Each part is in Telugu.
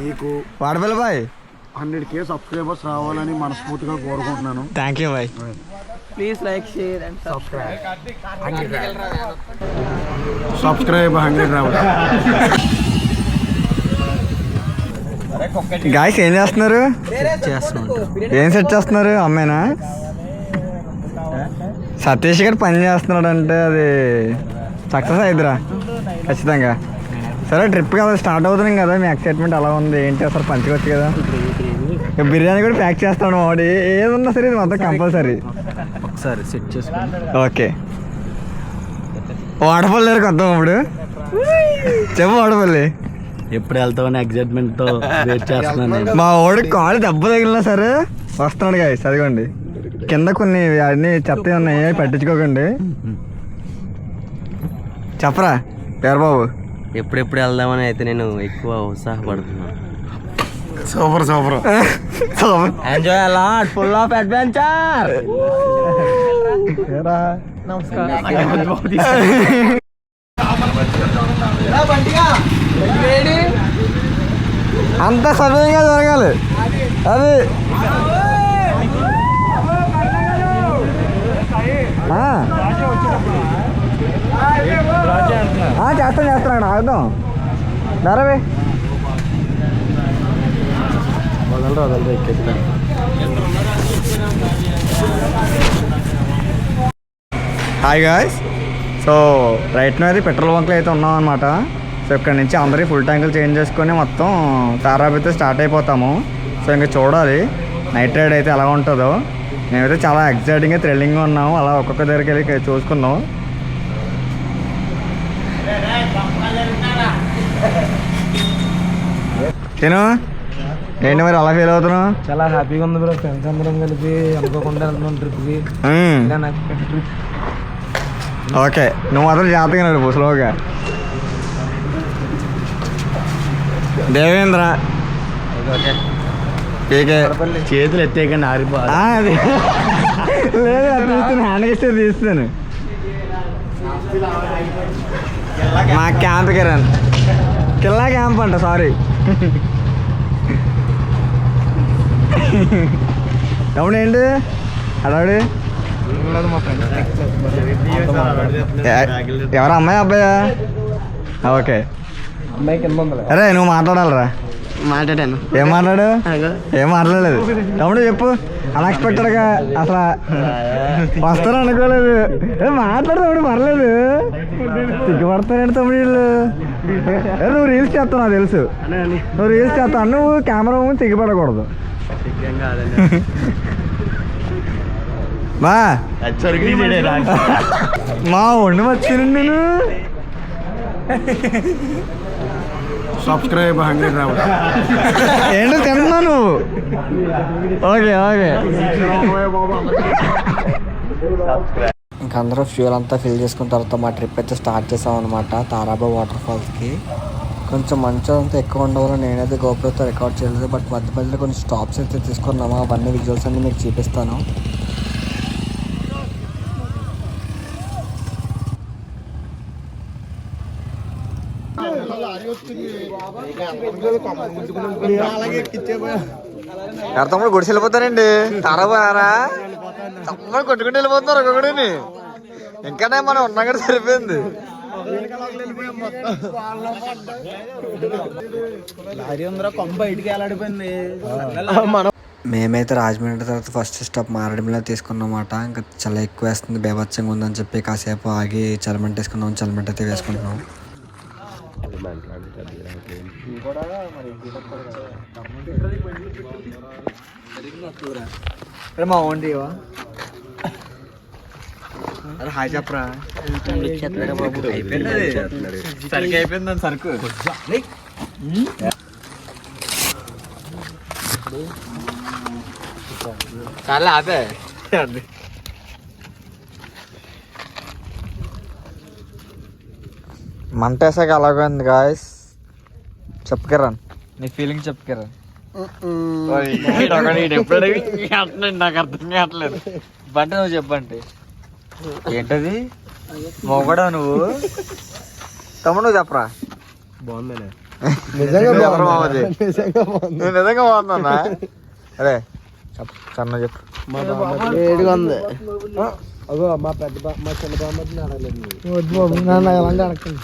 మీకు వాడపల్లి బాయ్ 100K సబ్స్క్రైబర్స్ రావాలని మనస్ఫూర్తిగా కోరుకుంటున్నాను. Thank you bye. Please like share and subscribe. Subscribe 100 రావాలి. గాయస్ ఏం చేస్తున్నారు? ఏం సెట్ చేస్తున్నారు? అమ్మాయినా? సతీష్ గారు పని చేస్తున్నాడు అంటే అది సక్సెస్ అయిద్దిరా ఖచ్చితంగా. సరే ట్రిప్ కదా స్టార్ట్ అవుతున్నాం కదా, మీ ఎక్సైట్మెంట్ ఎలా ఉంది ఏంటి అసలు పంచుకోవచ్చు కదా. బిర్యానీ కూడా ప్యాక్ చేస్తాడు వాడి, ఏదన్నా సరే ఇది మొత్తం కంపల్సరీ ఒకసారి సెట్ చేసుకోండి. ఓకే వాడపల్లి దగ్గరికి వద్దాం ఇప్పుడు. చెప్పు వాడపల్లి ఎప్పుడు వెళ్తామని ఎగ్జైట్మెంట్ తో వెయిట్ చేస్తున్నాను. మా వాడు కాలు దెబ్బ తగిలినా సరే వస్తున్నాడు గాయస్. అదిగోండి కింద కొన్ని అన్ని చెత్త ఉన్నాయి, పట్టించుకోకండి. చెప్పరా పేరబాబు. ఎప్పుడెప్పుడు వెళ్దామని అయితే నేను ఎక్కువ ఉత్సాహపడుతున్నాను. Super super. Enjoy a lot, full of adventure. అంత సమయంగా జరగాలి అది. చేస్తాను ఆగుదాం నరవే. Hi guys. So right now అయితే పెట్రోల్ బంక్లో అయితే ఉన్నాం అనమాట. సో ఇక్కడ నుంచి అందరికీ ఫుల్ ట్యాంకులు చేంజ్ చేసుకొని మొత్తం తారాబైతే స్టార్ట్ అయిపోతాము. సో ఇంకా చూడాలి నైట్ రైడ్ అయితే ఎలా ఉంటుందో. మేమైతే చాలా ఎక్సైటింగ్గా థ్రిల్లింగ్గా ఉన్నాము. అలా ఒక్కొక్క దగ్గరికి వెళ్ళి చూసుకుందాం. నేను ఏంటి మరి అలా ఫీల్ అవుతున్నావు? చాలా హ్యాపీగా ఉంది బ్రో, ఫ్రెండ్స్ అందరం కలిపి అనుకోకుండా వెళ్తున్నాం ట్రిప్కి. ఓకే నువ్వు మాత్రం జాగ్రత్తగా నడుపు స్లోగా. దేవేంద్ర చేతులు ఎత్తేయకండి ఆరిపో. లేదు తీస్తాను, హ్యాండ్ ఇస్తే తీస్తాను. మా క్యాంప్ కిరణ్ కిల్లా క్యాంప్ అంట, సారీ. అవునేంటి అడాడు ఎవరు అమ్మాయి అబ్బాయా? ఓకే అరే నువ్వు మాట్లాడాలరా. మాట్లాడాను. ఏం మాట్లాడు? ఏం మాట్లాడలేదు. తమ్ముడు చెప్పు. అన్ఎక్స్పెక్టెడ్గా అసలు వస్తారు అనుకోలేదు. మాట్లాడు తమ్ముడు, పర్లేదు. సిగ్గుపడతానండి తమ్ముడు వీళ్ళు. నువ్వు రీల్స్ చేస్తావు నాకు తెలుసు, నువ్వు రీల్స్ చేస్తావు. నువ్వు కెమెరా ముందు సిగ్గుపడకూడదు. మా వండి వచ్చానండి నేను. సబ్స్క్రైబ్ 100 రావాలి. ఏంటో తిన్నా నువ్వు. Okay okay. ఇంకా అందరూ ఫ్యూల్ అంతా ఫిల్ చేసుకున్న తర్వాత మా ట్రిప్ అయితే స్టార్ట్ చేసాం అనమాట తారాబా వాటర్ ఫాల్స్కి. కొంచెం మంచు అంతా ఎక్కువ ఉండవల్ల నేనైతే గోప్రోతో రికార్డ్ చేయలేదు. బట్ మధ్య మధ్యలో కొన్ని స్టాప్స్ అయితే తీసుకున్నాము. అవన్నీ విజువల్స్ అన్నీ మీకు చూపిస్తాను. తమ్ముడు గుడిసి వెళ్ళిపోతారండి. తారాబారా తమ్ముడు కొట్టుకుంటూ వెళ్ళిపోతున్నారు ఒక్కొక్కడిని. ఇంకానే మనం ఉన్నా కూడా సరిపోయింది. మేమైతే రాజమండ్రి తర్వాత ఫస్ట్ స్టాప్ మారేడుమిల్ల తీసుకున్నమాట. ఇంకా చాలా ఎక్కువ వేస్తుంది, బేభత్సంగా ఉందని చెప్పి కాసేపు ఆగి చలమంట వేసుకున్నాం. చలమంట అయితే వేసుకుంటున్నాం. మా ఓండి అరే హాయ్ చెప్పరా. సరికి అయిపోయిందని సరుకు చాలా ఆపే. మంట వేసాక అలాగే ఉంది గాయస్. చెప్పు కిరణ్ నీ ఫీలింగ్ చెప్పు కిరణ్. నాకు అర్థం కావట్లేదు. బంట నువ్వు చెప్పండి ఏంటది మొగడా నువ్వు. తమ్ముడు నువ్వు చెప్పరా. బాగుంది నిజంగా మామది నేను నిజంగా బాగుందన్నా. అరే సన్న చెప్పు. వేడిగా ఉంది. అగో మా మా చిన్న బామ్మని అడగలేదు. నన్ను ఎలాంటి అడగండి.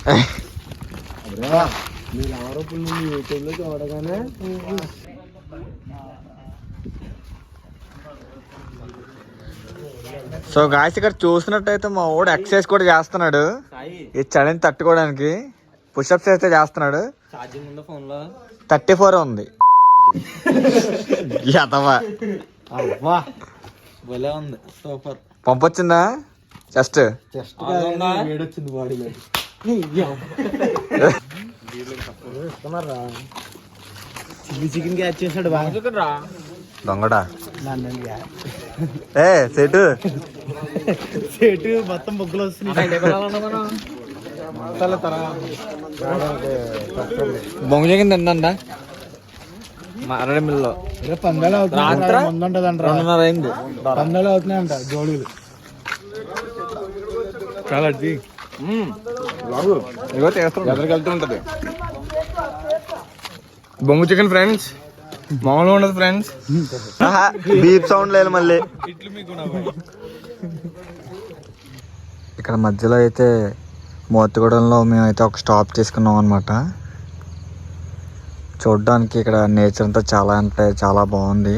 మీరు ఎవరో యూట్యూబ్లో చూడగానే సో గాయస్ ఇక్కడ చూసినట్టయితే మా వాడు ఎక్సర్సైజ్ కూడా చేస్తున్నాడు ఈ చలిని తట్టుకోవడానికి. పుషప్స్ అయితే చేస్తున్నాడు. 34 ఉంది. ఉంది సూపర్. పంపొచ్చిందా జస్ట్ వేడొచ్చింది బాడీలో. చికెన్ క్యాచ్ చేసాడు బాగా. దొంగడా ఏ సెటు మొత్తం బొగ్గులు వస్తున్నాయి. బొంగ చికెన్ తిందా అరడే మిల్లో పందాలు అవుతుందంట. 2:30 అయింది. పందాలు అవుతున్నాయంట జోడీలు. చాలా ఎదురుకి వెళ్తూ ఉంటది బొంగు చికెన్ ఫ్రెండ్స్, మామూలుగా ఉండదు ఫ్రెండ్స్. బీప్ సౌండ్ లేదు మళ్ళీ. ఇక్కడ మధ్యలో అయితే మోతిగూడెంలో మేమైతే ఒక స్టాప్ తీసుకున్నాం అనమాట. చూడడానికి ఇక్కడ నేచర్ అంతా చాలా అంటే చాలా బాగుంది.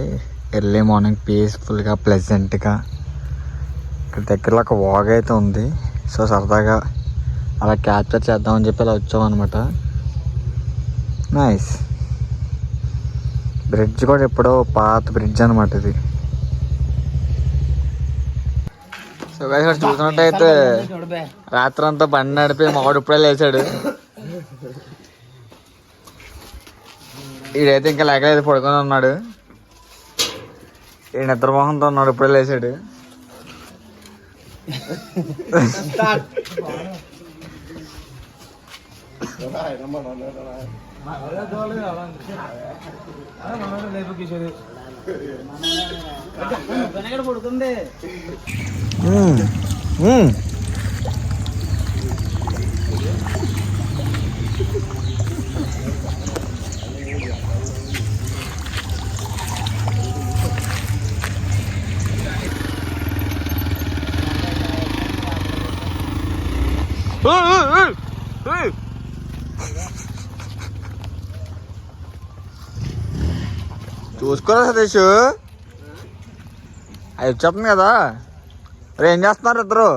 ఎర్లీ మార్నింగ్ పీస్ఫుల్గా ప్లెజెంట్గా. ఇక్కడ దగ్గరలో ఒక వాగ్ అయితే ఉంది. సో సరదాగా అలా క్యాప్చర్ చేద్దామని చెప్పి అలా వచ్చాం అనమాట. నైస్. బ్రిడ్జ్ కూడా ఎప్పుడో పాత బ్రిడ్జ్ అనమాట ఇది. సో ఇక్కడ చూసినట్టయితే రాత్రి అంతా బండి నడిపి మావాడు ఇప్పుడే లేచాడు. ఈడైతే ఇంకా లేకలేదు, పడుకొని ఉన్నాడు. ఈ నిద్రమోహంతో ఉన్నాడు, ఇప్పుడే లేచాడు. చూసుకోరా సతీష్, అది వచ్చేస్తుంది కదా. రే ఏం చేస్తున్నారు ఇద్దరు?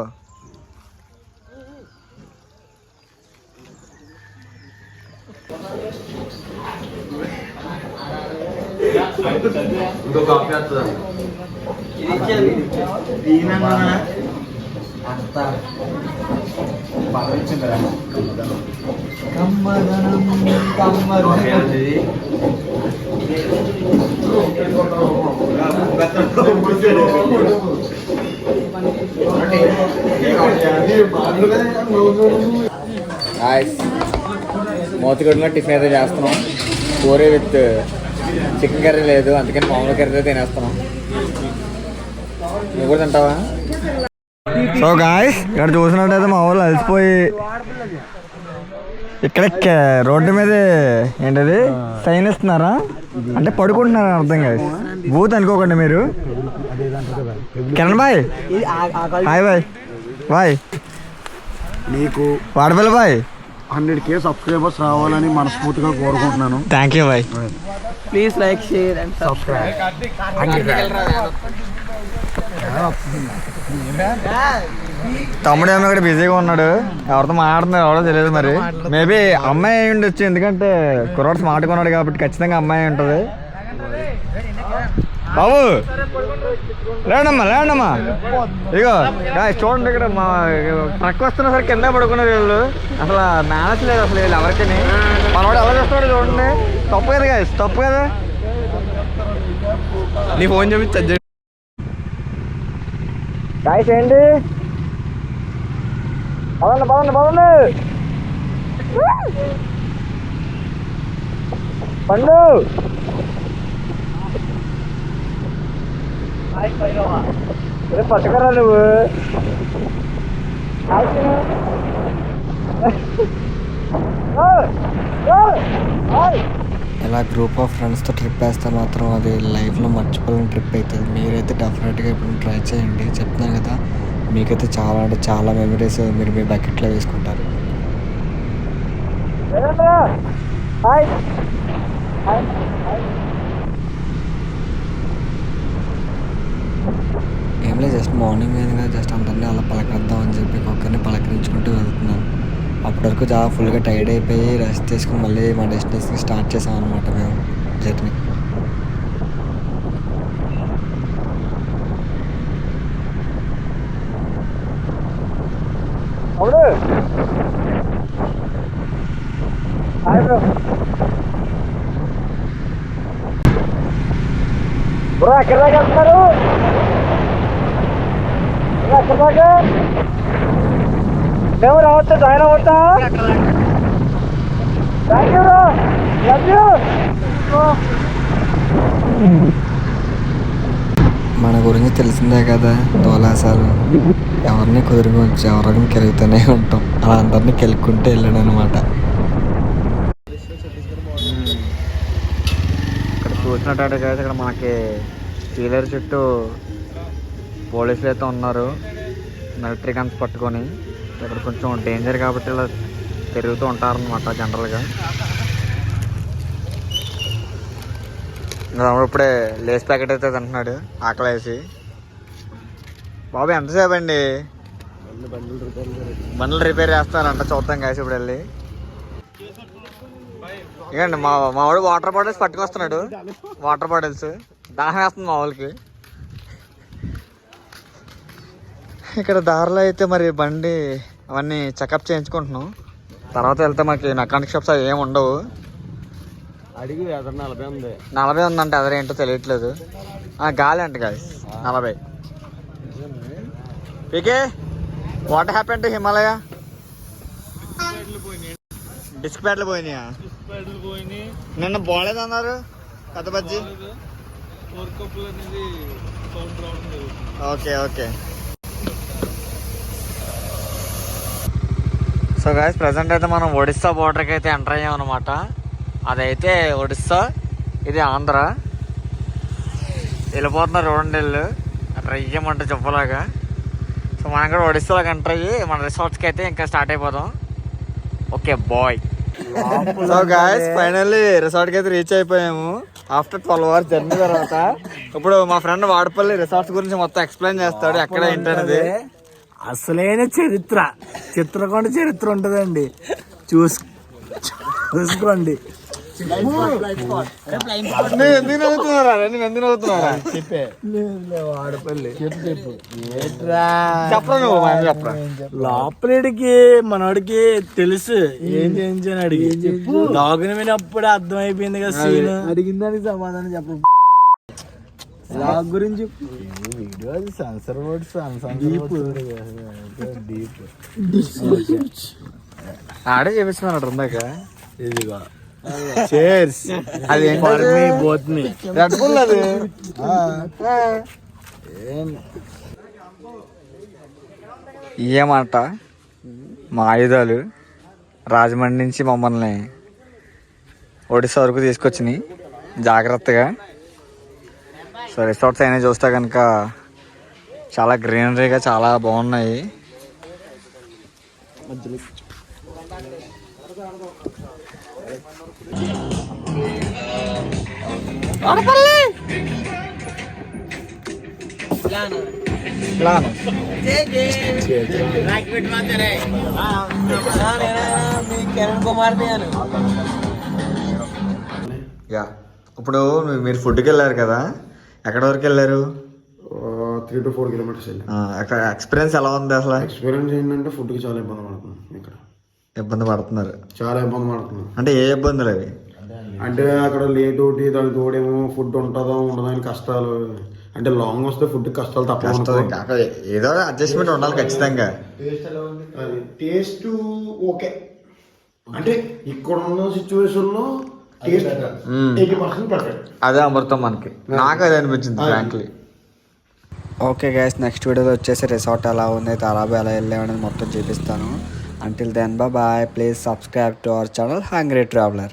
మోతిగూడలో టిఫిన్ అయితే చేస్తున్నాం. పూరీ విత్ చికెన్ కర్రీ లేదు, అందుకని మామూలు కర్రీ తినేస్తున్నాం. నువ్వు కూడా తింటావా? సో గాయస్ ఇక్కడ చూసినట్టయితే మా వాళ్ళు అలసిపోయి ఇక్కడ రోడ్డు మీద ఏంటది సైన్ ఇస్తున్నారా అంటే పడుకుంటున్నారా అర్థం కాదు. బూత్ అనుకోకండి మీరు. కిరణ్ బాయ్ హాయ్ బాయ్. బాయ్ నీకు వాడపల్లి బాయ్ 100K సబ్స్క్రైబర్స్ రావాలని మనస్ఫూర్తిగా కోరుకుంటున్నాను. Thank you bye. Please like share and subscribe. తమ్ముడు ఏమో ఇక్కడ బిజీగా ఉన్నాడు, ఎవరితో మాట్లాడుతున్నాడు ఎవరో తెలియదు. మరి మేబీ అమ్మాయి అయి ఉండొచ్చు, ఎందుకంటే కుర్రాడు స్మార్ట్గా ఉన్నాడు కాబట్టి ఖచ్చితంగా అమ్మాయి ఉంటుంది. బాబు లేడమ్మా లేడమ్మా. ఇగో చూడండి ఇక్కడ మా ట్రక్ వస్తున్నా సరే కింద పడుకున్నారు వీళ్ళు. అసలు మేనేజ్ లేదు అసలు వీళ్ళు ఎవరికి. మనవాడు ఎలా చేస్తున్నాడు చూడండి. తప్పు కదా గాయస్, తప్పు కదా. నీ ఫోన్ చూపించు గాయస్. ఏంటి పదండి పదండి పదండి పండు. పట్టుకరా నువ్వు. ఇలా గ్రూప్ ఆఫ్ ఫ్రెండ్స్తో ట్రిప్ వేస్తే మాత్రం అది లైఫ్లో మర్చిపోలేని ట్రిప్ అవుతుంది. మీరైతే డెఫినెట్గా ఇప్పుడు ట్రై చేయండి. చెప్తున్నాను కదా, మీకైతే చాలా అంటే చాలా మెమరీస్ మీరు మీ బకెట్లో వేసుకుంటారు. ఏం లేదు, జస్ట్ మార్నింగ్ అయింది కదా, జస్ట్ అందరినీ అలా పలకరిద్దాం అని చెప్పి ఒక్కరిని పలకరించుకుంటూ వెళ్తున్నాను. అప్పటి వరకు చాలా ఫుల్గా టైర్డ్ అయిపోయి రెస్ట్ తీసుకుని మళ్ళీ మా డెస్టినేషన్కి స్టార్ట్ చేసాం అనమాట మేము జర్నీ. ఎక్కడ దాకా వెళ్తున్నారు? ఎక్కడ దాకా? మేము రావచ్చా? జాయిన్ అవ్వచ్చా? థ్యాంక్ యూ రా, లవ్ యూ. మన గురించి తెలిసిందే కదా, దోలాసాలు ఎవరిని కుదురుకోవచ్చు, ఎవరిని కెలుగుతూనే ఉంటాం. అలా అందరినీ కెలుక్కుంటే వెళ్ళాడు అనమాట. ఇక్కడ చూసినట్టు కదా, ఇక్కడ మనకి సీలేరు చుట్టూ పోలీసులు అయితే ఉన్నారు, మిలిటరీ గన్స్ పట్టుకొని. ఇక్కడ కొంచెం డేంజర్ కాబట్టి ఇలా తిరుగుతూ ఉంటారనమాట జనరల్గా. ఇప్పుడే లేస్ ప్యాకెట్ అయితే తింటున్నాడు ఆకలి వేసి. బాబు ఎంతసేపు అండి? బండ్లు రిపేర్ చేస్తారంట, చూద్దాం కాసి ఇప్పుడు వెళ్ళి. ఇకండి మా వాడు వాటర్ బాటిల్స్ పట్టుకొస్తున్నాడు, వాటర్ బాటిల్స్. దాహం వేస్తుంది మా వాళ్ళకి. ఇక్కడ దారిలో అయితే మరి బండి అవన్నీ చెకప్ చేయించుకుంటున్నాం. తర్వాత వెళ్తే మాకు మెకానిక్ షాప్స్ అవి ఏమి ఉండవు. అడిగి 40 ఉంది. 40 ఉందంటే అదేంటో తెలియట్లేదు. గాలి అంట గాయస్ 40. పీకే, what happen to Himalaya? Disc ప్యాడ్లు పోయినాయా? నిన్న బాగాలేదన్నారు పెద్ద బజ్జీ. Okay okay. So guys, present అయితే మనం ఒడిస్సా బోర్డర్కి అయితే ఎంటర్ అయ్యాం అనమాట. అదైతే ఒడిస్సా, ఇది ఆంధ్ర. వెళ్ళిపోతున్నారు చూడండి వీళ్ళు అట్లా ఇయ్యమంటే చెప్పలాగా. సో మనం కూడా ఒడిస్సాలోకి ఎంటర్ అయ్యి మన రిసార్ట్స్కి అయితే ఇంకా స్టార్ట్ అయిపోతాం. Okay bye. So guys, finally రిసార్ట్కి అయితే రీచ్ అయిపోయాము ఆఫ్టర్ 12 hours జర్నీ తర్వాత. ఇప్పుడు మా ఫ్రెండ్ వాడపల్లి రిసార్ట్స్ గురించి మొత్తం ఎక్స్ప్లెయిన్ చేస్తాడు, ఎక్కడ ఏంటనేది. అసలైన చిత్రకొండ చరిత్ర ఉంటదండి, చూసుకోండి. లోపలికి మనోడికి తెలుసు ఏం చేయించని అడిగి లాగిన వినప్పుడు అర్థం అయిపోయింది కదా సీన్. అడిగిన దానికి సమాధానం చెప్పు. లాగ్ గురించి వీడియో సెన్సర్ వర్డ్స్ ఆడే చేపిస్తున్నాడు ఇందాక. ఇదిగో అది ఏమంట మా ఆయుధాలు రాజమండ్రి నుంచి మమ్మల్ని ఒడిశా వరకు తీసుకొచ్చినాయి జాగ్రత్తగా. సో రిసార్ట్స్ అయినా చూస్తే కనుక చాలా గ్రీనరీగా చాలా బాగున్నాయి. ఇప్పుడు మీరు ఫుడ్కి వెళ్ళారు కదా, ఎక్కడ వరకు వెళ్ళారు? 3 to 4 kilometers వెళ్ళాం. అక్కడ ఎక్స్పీరియన్స్ ఎలా ఉంది అసలు? ఎక్స్పీరియన్స్ ఏంటంటే ఫుడ్కి చాలా ఇబ్బంది పడుతున్నాం. ఇక్కడ ఇబ్బంది పడుతున్నారు, చాలా ఇబ్బంది పడుతున్నాం. అంటే ఏ ఇబ్బందులు అవి? అంటే అక్కడ లేతోటి దాని తోడేమో ఫుడ్ ఉంటుందో ఉండదో అని కష్టాలు. అంటే లాంగ్ వస్తే ఫుడ్ కష్టాలు తప్ప ఏదో అడ్జస్ట్మెంట్ ఉండాలి ఖచ్చితంగా. టేస్ట్ ఓకే, అంటే ఇక్కడ ఉన్న సిచ్యువేషన్ లో టేస్ట్ 80% పర్ఫెక్ట్. అదే అమృతం మనకి, నాకు అదే అనిపించింది ఫ్రాంక్లీ. ఓకే గైస్, నెక్స్ట్ వీడియోలో వచ్చేసి రిసార్ట్ ఎలా ఉంది, తారాబు ఎలా వెళ్ళామనేది మొత్తం చూపిస్తాను. Until then, bye bye. Please subscribe to our channel Hungry Traveler.